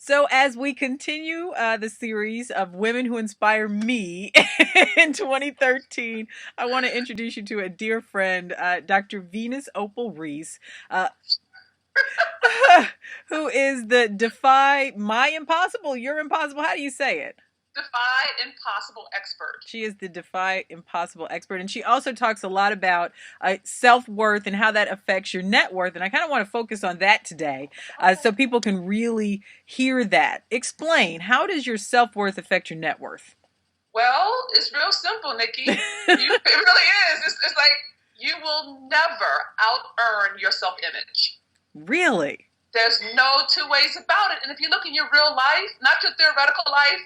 So, as we continue the series of women who inspire me in 2013, I want to introduce you to a dear friend, Dr. Venus Opal Reese, uh, who is the Defy My Impossible, Your Impossible. How do you say it? Defy Impossible expert. She is the Defy Impossible expert. And she also talks a lot about self worth and how that affects your net worth. And I kind of want to focus on that today so people can really hear that. Explain, how does your self worth affect your net worth? Well, it's real simple, Nikki. It really is. It's like you will never out earn your self image. Really? There's no two ways about it. And if you look in your real life, not your theoretical life,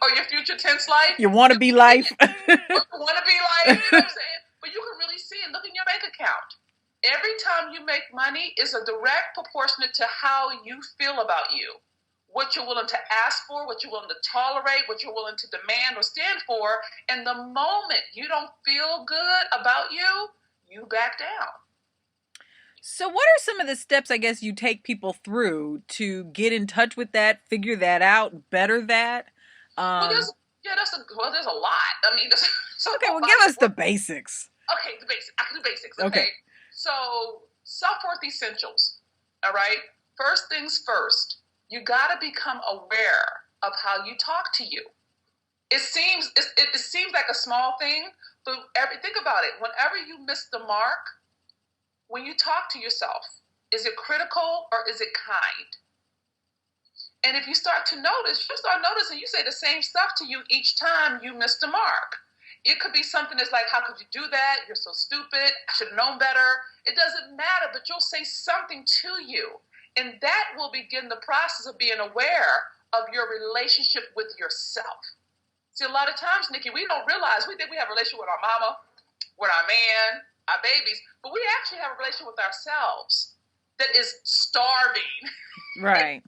or your future tense life. You want to be life. Want to be life, you know what I'm saying? But you can really see and look in your bank account. Every time you make money is a direct proportionate to how you feel about you. What you're willing to ask for, what you're willing to tolerate, what you're willing to demand or stand for. And the moment you don't feel good about you, you back down. So what are some of the steps, I guess, you take people through to get in touch with that, figure that out, better that? There's a lot. I mean, okay, well, give us the basics. Okay, the basics. I can do basics. Okay. So, self-worth essentials. All right. First things first. You got to become aware of how you talk to you. It seems like a small thing, but think about it. Whenever you miss the mark, when you talk to yourself, is it critical or is it kind? And if you start noticing, you say the same stuff to you each time you miss the mark. It could be something that's like, how could you do that? You're so stupid. I should have known better. It doesn't matter, but you'll say something to you. And that will begin the process of being aware of your relationship with yourself. See, a lot of times, Nikki, we don't realize we think we have a relationship with our mama, with our man, our babies, but we actually have a relationship with ourselves that is starving. Right.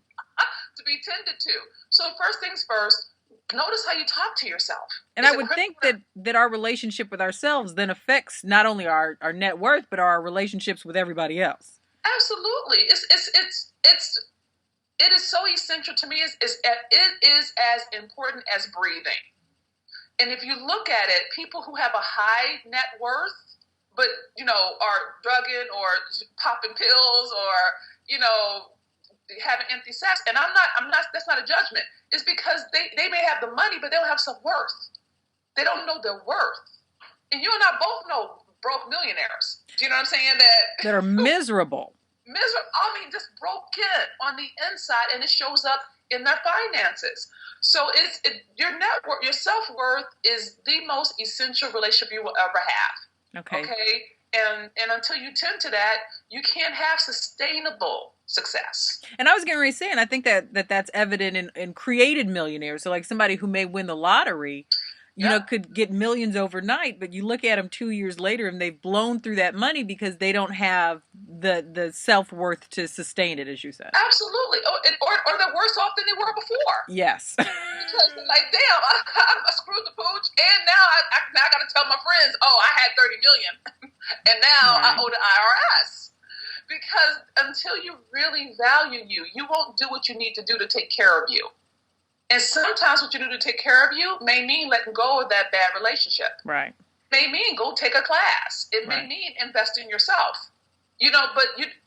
To be tended to. So first things first, notice how you talk to yourself. And I would think that our relationship with ourselves then affects not only our net worth, but our relationships with everybody else. Absolutely. It is so essential to me. It is as important as breathing. And if you look at it, people who have a high net worth, but, are drugging or popping pills or, having empty sex, and I'm not, that's not a judgment. It's because they may have the money, but they don't have self-worth. They don't know their worth. And you and I both know broke millionaires. Do you know what I'm saying? That are miserable. Just broken on the inside, and it shows up in their finances. So your network, your self-worth is the most essential relationship you will ever have. Okay? And until you tend to that, you can't have sustainable success. And I was going to say, and I think that's evident in created millionaires. So like somebody who may win the lottery, could get millions overnight, but you look at them 2 years later and they've blown through that money because they don't have the self-worth to sustain it, as you said. Absolutely. Or they're worse off than they were before. Yes. Because like, damn, I screwed the pooch, and now I got to tell my friends, I had 30 million, and now I owe the IRS. Because until you really value you, you won't do what you need to do to take care of you. And sometimes what you do to take care of you may mean letting go of that bad relationship. Right. It may mean go take a class. It may mean invest in yourself.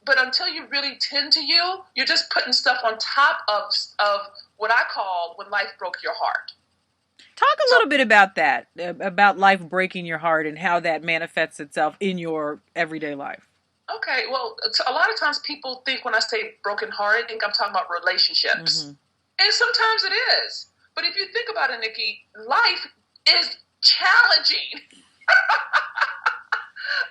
But until you really tend to you, you're just putting stuff on top of what I call when life broke your heart. Talk a little bit about that, about life breaking your heart and how that manifests itself in your everyday life. Okay, well, a lot of times people think when I say broken heart, I think I'm talking about relationships. Mm-hmm. And sometimes it is. But if you think about it, Nikki, life is challenging.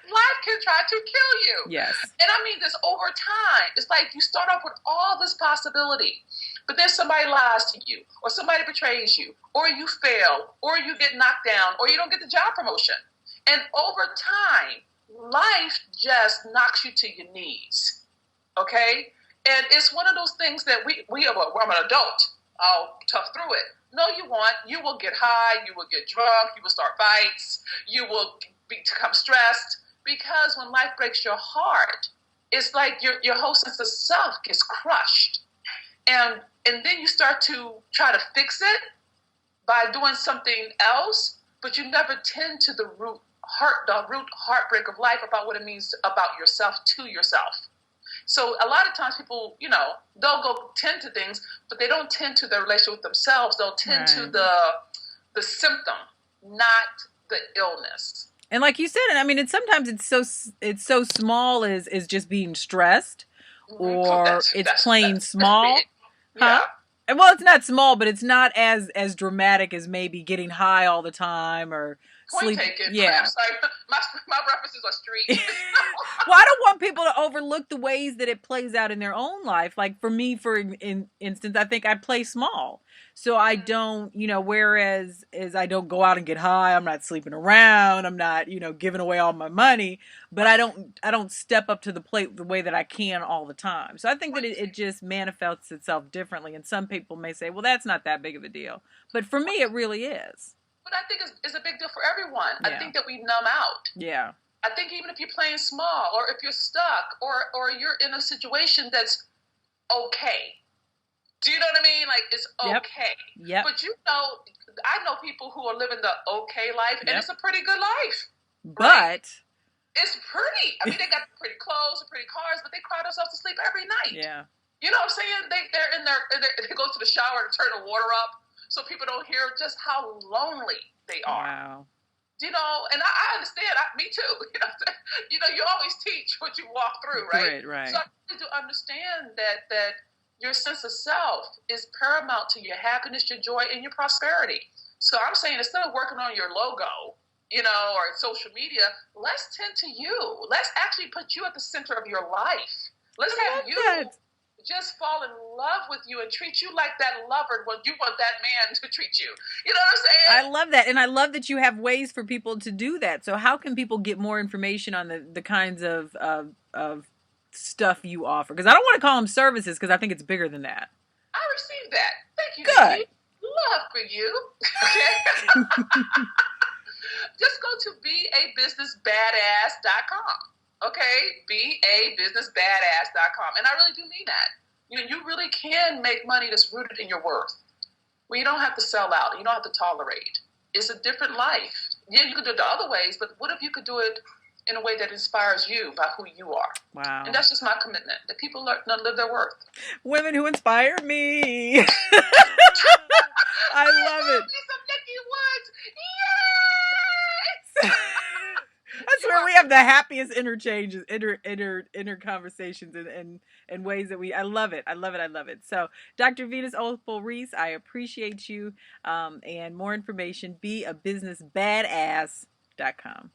Life can try to kill you. Yes. And I mean this over time. It's like you start off with all this possibility, but then somebody lies to you, or somebody betrays you, or you fail, or you get knocked down, or you don't get the job promotion. And over time, life just knocks you to your knees, okay? And it's one of those things that I'm an adult. I'll tough through it. No, you won't. You will get high. You will get drunk. You will start fights. You will become stressed. Because when life breaks your heart, it's like your whole sense of self gets crushed. And and then you start to try to fix it by doing something else, but you never tend to the root heartbreak of life about what it means about yourself to yourself. So a lot of times people, they'll go tend to things, but they don't tend to their relationship with themselves. They'll tend to the symptom, not the illness. And like you said, I mean, sometimes it's so small as just being stressed, or it's plain small. Yeah. And well, it's not small, but it's not as dramatic as maybe getting high all the time or Point taken. Yeah. I'm sorry. My references are street. Well, I don't want people to overlook the ways that it plays out in their own life. Like for me, for instance, I think I play small. So I don't, whereas I don't go out and get high, I'm not sleeping around, I'm not, giving away all my money, but I don't step up to the plate the way that I can all the time. So I think that it just manifests itself differently. And some people may say, well, that's not that big of a deal. But for me, it really is. But I think it's a big deal for everyone. Yeah. I think that we numb out. Yeah. I think even if you're playing small, or if you're stuck, or you're in a situation that's okay. Do you know what I mean? Like, it's okay. Yep. But I know people who are living the okay life, and it's a pretty good life. But right? It's pretty. I mean, they got pretty clothes and pretty cars, but they cry themselves to sleep every night. Yeah. You know what I'm saying? They're in there, they go to the shower and turn the water up so people don't hear just how lonely they are. Wow. And I understand. Me too. You always teach what you walk through, right? Right. So I need to understand that your sense of self is paramount to your happiness, your joy, and your prosperity. So I'm saying, instead of working on your logo, or social media, let's tend to you. Let's actually put you at the center of your life. Let's have you just fall in love with you and treat you like that lover when you want that man to treat you. You know what I'm saying? I love that. And I love that you have ways for people to do that. So how can people get more information on the kinds of stuff you offer? Because I don't want to call them services, because I think it's bigger than that. I received that. Thank you, Good. Nikki. Love for you. Okay. Just go to beabusinessbadass.com. Okay, beabusinessbadass.com. And I really do mean that. You really can make money that's rooted in your worth. Well, you don't have to sell out. You don't have to tolerate. It's a different life. Yeah, you could do it the other ways, but what if you could do it in a way that inspires you by who you are? Wow. And that's just my commitment, that people learn to live their worth. Women who inspire me. I love it. Some Nikki Woods. Yes! That's where we have the happiest interchanges, inter conversations, and ways that I love it. I love it. I love it. So, Dr. Venus Opal Reese, I appreciate you. And more information, beabusinessbadass.com.